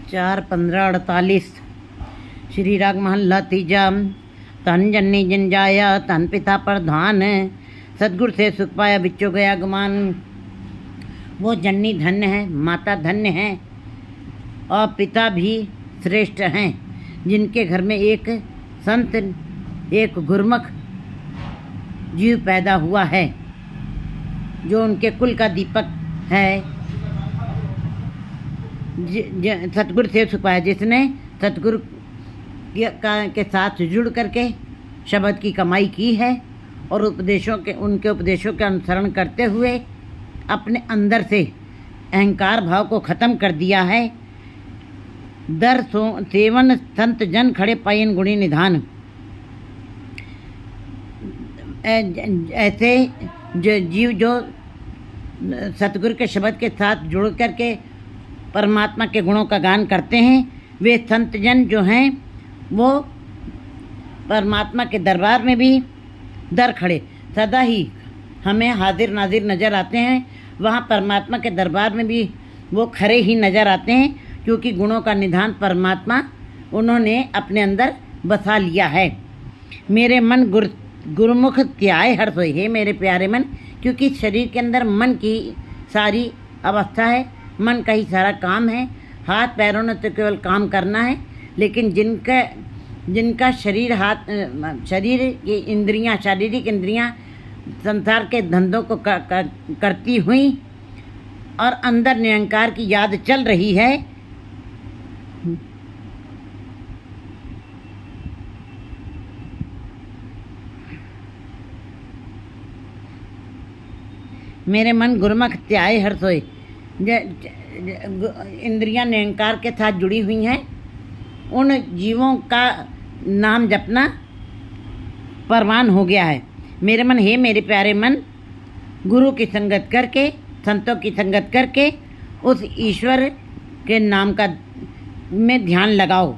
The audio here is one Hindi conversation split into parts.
4-15-48 श्री राग महल्ला तीजा। तन जन्नी जन जाया तन पिता प्रधान, सतगुर से सुख पाया बिच्चो गया गुमान। वो जन्नी धन्य है, माता धन्य है और पिता भी श्रेष्ठ हैं, जिनके घर में एक संत, एक गुरमुख जीव पैदा हुआ है, जो उनके कुल का दीपक है। सतगुरु से सुख पाया, जिसने सतगुरु के साथ जुड़ करके शब्द की कमाई की है और उनके उपदेशों के अनुसरण करते हुए अपने अंदर से अहंकार भाव को ख़त्म कर दिया है। दर सेवन संत जन खड़े पायन गुणी निधान। ऐसे जीव जो सतगुरु के शब्द के साथ जुड़ करके परमात्मा के गुणों का गान करते हैं, वे संत जन जो हैं वो परमात्मा के दरबार में भी दर खड़े सदा ही हमें हाजिर नाजिर नज़र आते हैं। वहाँ परमात्मा के दरबार में भी वो खड़े ही नज़र आते हैं, क्योंकि गुणों का निधान परमात्मा उन्होंने अपने अंदर बसा लिया है। मेरे मन गुरुमुख त्याय हर सोई। है मेरे प्यारे मन, क्योंकि शरीर के अंदर मन की सारी अवस्था है, मन का ही सारा काम है। हाथ पैरों ने तो केवल काम करना है, लेकिन जिनका शरीर की इंद्रियां, शारीरिक इंद्रियां संसार के धंधों को करती हुई और अंदर निरंकार की याद चल रही है, मेरे मन गुरुमुख त्याय हर सोए। इंद्रियां निरंकार के साथ जुड़ी हुई हैं, उन जीवों का नाम जपना परवान हो गया है। मेरे मन, हे मेरे प्यारे मन, गुरु की संगत करके, संतों की संगत करके उस ईश्वर के नाम का में ध्यान लगाओ।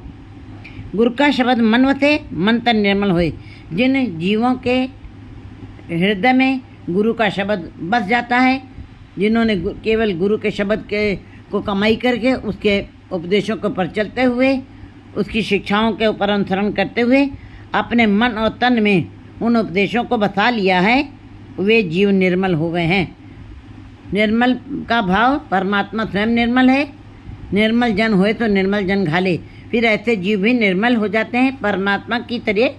गुरु का शब्द मन वसे मन तन निर्मल होए। जिन जीवों के हृदय में गुरु का शब्द बस जाता है, जिन्होंने केवल गुरु के शब्द को कमाई करके उसके उपदेशों को पर चलते हुए, उसकी शिक्षाओं के ऊपर अनुसरण करते हुए अपने मन और तन में उन उपदेशों को बसा लिया है, वे जीव निर्मल हो गए हैं। निर्मल का भाव, परमात्मा स्वयं निर्मल है। निर्मल जन होए तो निर्मल जन घाले। फिर ऐसे जीव भी निर्मल हो जाते हैं, परमात्मा की तरह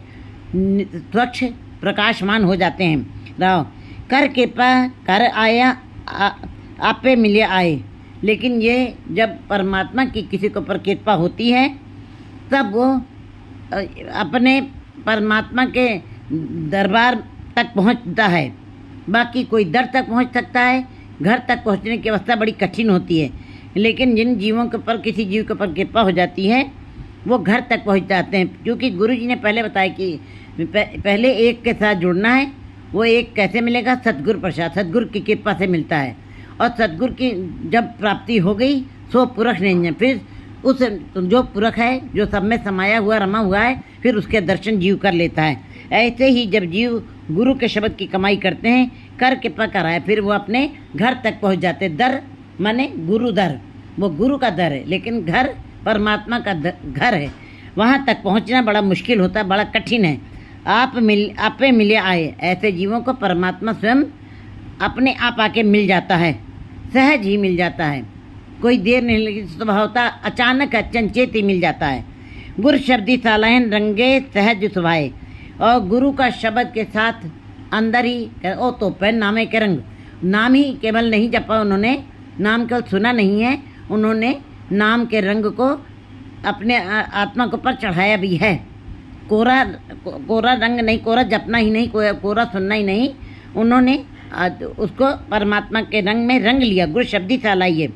स्वच्छ प्रकाशमान हो जाते हैं। राव कर कृपा कर आया आपे मिले आए। लेकिन ये जब परमात्मा की किसी को पर कृपा होती है, तब वो अपने परमात्मा के दरबार तक पहुंचता है। बाकी कोई दर तक पहुंच सकता है, घर तक पहुंचने की अवस्था बड़ी कठिन होती है। लेकिन जिन जीवों के ऊपर किसी जीव के ऊपर कृपा हो जाती है, वो घर तक पहुंच जाते हैं। क्योंकि गुरु जी ने पहले बताया कि पहले एक के साथ जुड़ना है। वो एक कैसे मिलेगा? सतगुरु प्रसाद, सतगुरु की कृपा से मिलता है। और सतगुरु की जब प्राप्ति हो गई, सो पुरख नहीं, फिर उस जो पुरख है, जो सब में समाया हुआ रमा हुआ है, फिर उसके दर्शन जीव कर लेता है। ऐसे ही जब जीव गुरु के शब्द की कमाई करते हैं, कर कृपा कराए, फिर वो अपने घर तक पहुंच जाते। दर माने गुरु दर, वो गुरु का दर है, लेकिन घर परमात्मा का घर है। वहाँ तक पहुँचना बड़ा मुश्किल होता है, बड़ा कठिन है। आपे मिले आए। ऐसे जीवों को परमात्मा स्वयं अपने आप आके मिल जाता है, सहज ही मिल जाता है। कोई देर नहीं लगी, स्वभावता अचानक अचंचेत ही मिल जाता है। गुरु शब्दी सालायन रंगे सहज सुभाए। और गुरु का शब्द के साथ अंदर ही ओ तो पहन नामे के रंग। नाम ही केवल नहीं जपा उन्होंने, नाम केवल सुना नहीं है, उन्होंने नाम के रंग को अपने आत्मा के ऊपर चढ़ाया भी है। कोरा रंग नहीं, कोरा जपना ही नहीं, कोरा सुनना ही नहीं, उन्होंने उसको परमात्मा के रंग में रंग लिया। गुरु शब्दी सालाइए,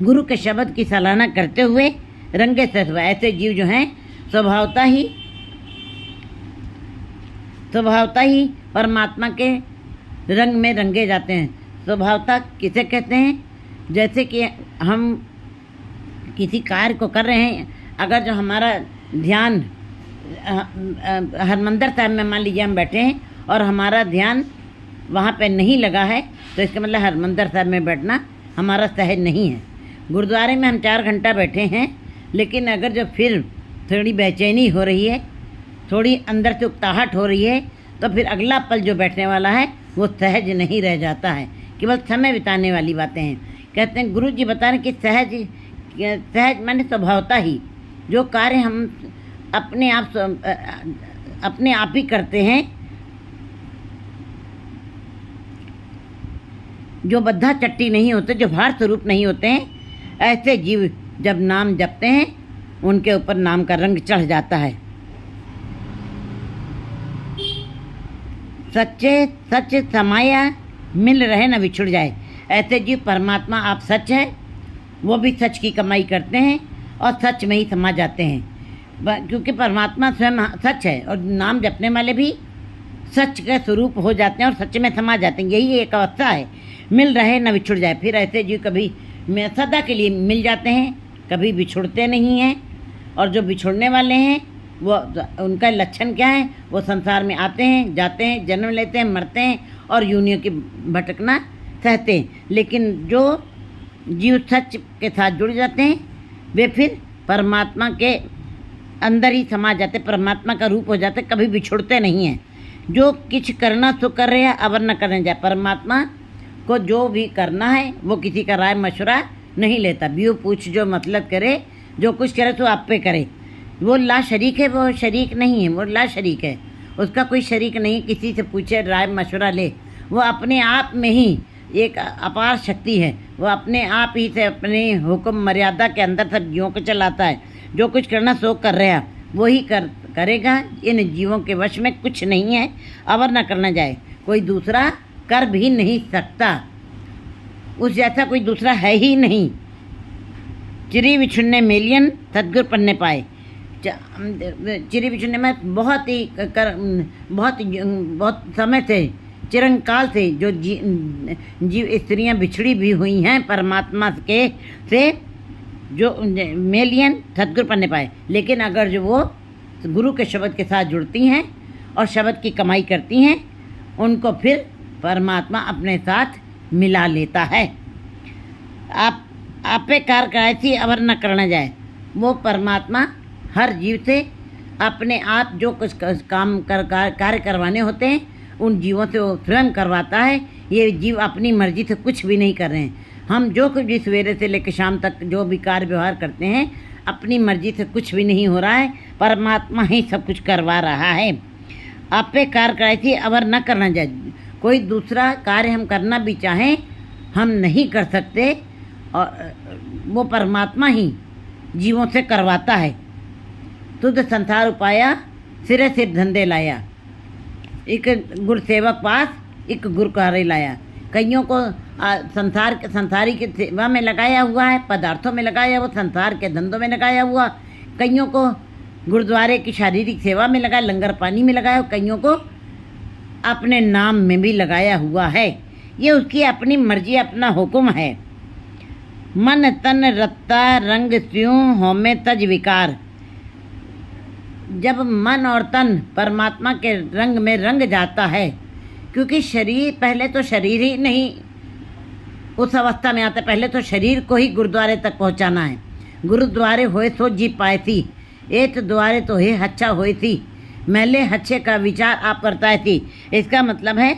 गुरु के शब्द की सराहना करते हुए रंगे से। ऐसे जीव जो हैं स्वभावता ही परमात्मा के रंग में रंगे जाते हैं। स्वभावता किसे कहते हैं? जैसे कि हम किसी कार्य को कर रहे हैं, अगर जो हमारा ध्यान हरमंदिर साहब में मान लीजिए हम बैठे हैं और हमारा ध्यान वहाँ पे नहीं लगा है, तो इसका मतलब हरमंदिर साहब में बैठना हमारा सहज नहीं है। गुरुद्वारे में हम 4 घंटा बैठे हैं, लेकिन अगर जो फिर थोड़ी बेचैनी हो रही है, थोड़ी अंदर से उकताहट हो रही है, तो फिर अगला पल जो बैठने वाला है वो सहज नहीं रह जाता है। केवल समय बिताने वाली बातें हैं। कहते हैं गुरु जी बता रहे कि सहज माने स्वभावता ही जो कार्य हम अपने आप ही करते हैं, जो बद्धा चट्टी नहीं होते, जो भार स्वरूप नहीं होते हैं, ऐसे जीव जब नाम जपते हैं उनके ऊपर नाम का रंग चढ़ जाता है। सच्चे सच समाया मिल रहे न बिछुड़ जाए। ऐसे जीव परमात्मा आप सच है, वो भी सच की कमाई करते हैं और सच में ही समा जाते हैं, क्योंकि परमात्मा स्वयं सच है और नाम जपने वाले भी सच के स्वरूप हो जाते हैं और सच में समा जाते हैं। यही एक अवस्था है, मिल रहे न बिछुड़ जाए। फिर ऐसे जीव कभी सदा के लिए मिल जाते हैं, कभी बिछुड़ते नहीं हैं। और जो बिछुड़ने वाले हैं वो उनका लक्षण क्या है? वो संसार में आते हैं, जाते हैं, जन्म लेते हैं, मरते हैं और यूनियों की भटकना सहते हैं। लेकिन जो जीव सच के साथ जुड़ जाते हैं वे फिर परमात्मा के अंदर ही समा जाते, परमात्मा का रूप हो जाते, कभी बिछुड़ते नहीं हैं। जो कुछ करना सो कर रहे हैं, अवर न करने जाए। परमात्मा को जो भी करना है वो किसी का राय मशवरा नहीं लेता। बीओ पूछ जो मतलब करे, जो कुछ करे तो आप पे करे। वो ला शरीक है, वो शरीक नहीं है, वो ला शरीक है। उसका कोई शरीक नहीं, किसी से पूछे राय मशवरा ले। वो अपने आप में ही एक अपार शक्ति है। वो अपने आप ही से अपने हुक्म मर्यादा के अंदर सब जीवों को चलाता है। जो कुछ करना सो कर रहा है वो ही करेगा। इन जीवों के वश में कुछ नहीं है, अवर न करना जाए। कोई दूसरा कर भी नहीं सकता, उस जैसा कोई दूसरा है ही नहीं। चिरी बिछुड़ने मेलियन सदगुरु पन्ने पाए। चिरी बिछुड़ने में बहुत समय से, चिरंकाल से जो जीव स्त्रियां बिछड़ी भी हुई हैं परमात्मा के से, जो मेलियन सदगुरु पन्ने पाए। लेकिन अगर जो वो गुरु के शब्द के साथ जुड़ती हैं और शब्द की कमाई करती हैं, उनको फिर परमात्मा अपने साथ मिला लेता है। आपे कार्य कराए थी अवर न करना जाए। वो परमात्मा हर जीव से अपने आप जो कुछ काम कार्य करवाने होते हैं उन जीवों से वो स्वयं करवाता है। ये जीव अपनी मर्जी से कुछ भी नहीं कर रहे हैं। हम जो कुछ भी सवेरे से लेकर शाम तक जो भी कार्य व्यवहार करते हैं, अपनी मर्जी से कुछ भी नहीं हो रहा है, परमात्मा ही सब कुछ करवा रहा है। आप पे कार्य कराई थी अवर न करना जाए। कोई दूसरा कार्य हम करना भी चाहें हम नहीं कर सकते, और वो परमात्मा ही जीवों से करवाता है। तुझ संसार उपाया सिरे सिर धंधे लाया। एक गुरुसेवक पास एक गुरु कार्य लाया। कईयों को संसारी की सेवा में लगाया हुआ है, पदार्थों में लगाया, वो संसार के धंधों में लगाया हुआ। कईयों को गुरुद्वारे की शारीरिक सेवा में लगाया, लंगर पानी में लगाया, कईयों को अपने नाम में भी लगाया हुआ है। ये उसकी अपनी मर्जी, अपना हुक्म है। मन तन रत्ता रंग त्यों होमे तज विकार। जब मन और तन परमात्मा के रंग में रंग जाता है, क्योंकि शरीर पहले तो शरीर ही नहीं उस अवस्था में आता, पहले तो शरीर को ही गुरुद्वारे तक पहुंचाना है। गुरुद्वारे होए सो जी पाए थी, एक द्वारे तो हे हच्छा होए थी, मैले हच्छे का विचार आप करता थी। इसका मतलब है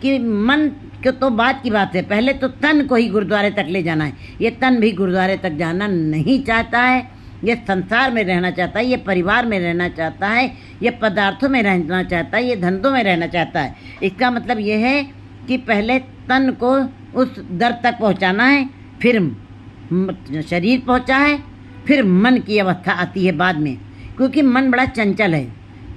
कि मन के तो बात की बात है, पहले तो तन को ही गुरुद्वारे तक ले जाना है। ये तन भी गुरुद्वारे तक जाना नहीं चाहता है, ये संसार में रहना चाहता है, ये परिवार में रहना चाहता है, ये पदार्थों में रहना चाहता है, ये धंधों में रहना चाहता है। इसका मतलब ये है कि पहले तन को उस दर तक पहुंचाना है, फिर शरीर पहुंचा है, फिर मन की अवस्था आती है बाद में। क्योंकि मन बड़ा चंचल है,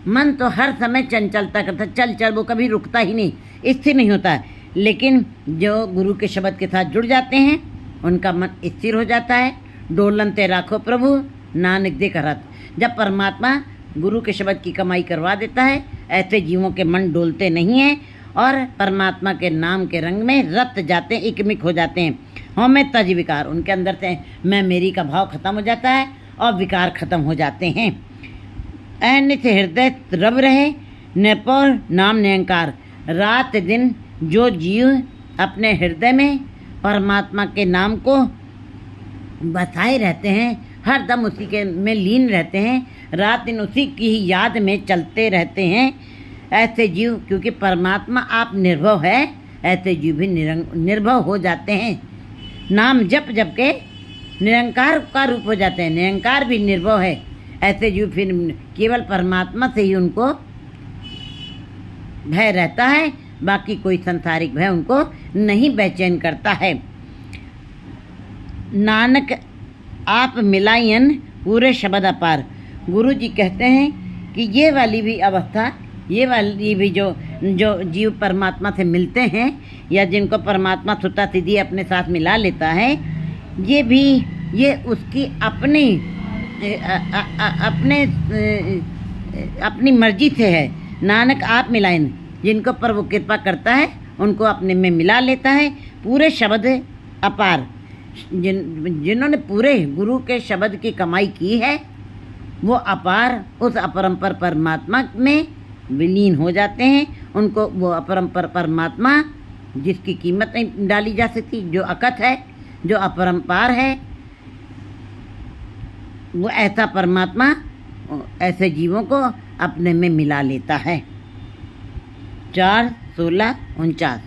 मन तो हर समय चंचलता करता, चल चल, वो कभी रुकता ही नहीं, स्थिर नहीं होता है। लेकिन जो गुरु के शब्द के साथ जुड़ जाते हैं उनका मन स्थिर हो जाता है। डोलन ते राखो प्रभु नानक दे करत। जब परमात्मा गुरु के शब्द की कमाई करवा देता है, ऐसे जीवों के मन डोलते नहीं हैं और परमात्मा के नाम के रंग में रत जाते हैं, एकमिक हो जाते हैं। हमें तज विकार, उनके अंदर से मैं मेरी का भाव खत्म हो जाता है और विकार खत्म हो जाते हैं। ऐन से हृदय रब रहे नेपौर नाम निरंकार। रात दिन जो जीव अपने हृदय में परमात्मा के नाम को बसाए रहते हैं, हर दम उसी के में लीन रहते हैं, रात दिन उसी की ही याद में चलते रहते हैं। ऐसे जीव, क्योंकि परमात्मा आप निर्भव है, ऐसे जीव भी निर्भव हो जाते हैं। नाम जप जप के निरंकार का रूप हो जाते हैं, निरंकार भी निर्भव है। ऐसे जीव फिर केवल परमात्मा से ही उनको भय रहता है, बाकी कोई संसारिक भय उनको नहीं बेचैन करता है। नानक आप मिलायन पूरे शब्द अपार। गुरु जी कहते हैं कि ये वाली भी अवस्था, ये वाली भी जो जीव परमात्मा से मिलते हैं या जिनको परमात्मा सुता सीधी अपने साथ मिला लेता है, ये उसकी अपनी मर्जी से है। नानक आप मिलायन, जिनको पर वो कृपा करता है उनको अपने में मिला लेता है। पूरे शब्द अपार, जिन्होंने पूरे गुरु के शब्द की कमाई की है, वो अपार उस अपरंपर परमात्मा में विलीन हो जाते हैं। उनको वो अपरंपर परमात्मा, जिसकी कीमत नहीं डाली जा सकती, जो अकथ है, जो अपरंपार है, वो ऐसा परमात्मा ऐसे जीवों को अपने में मिला लेता है। 4-16-49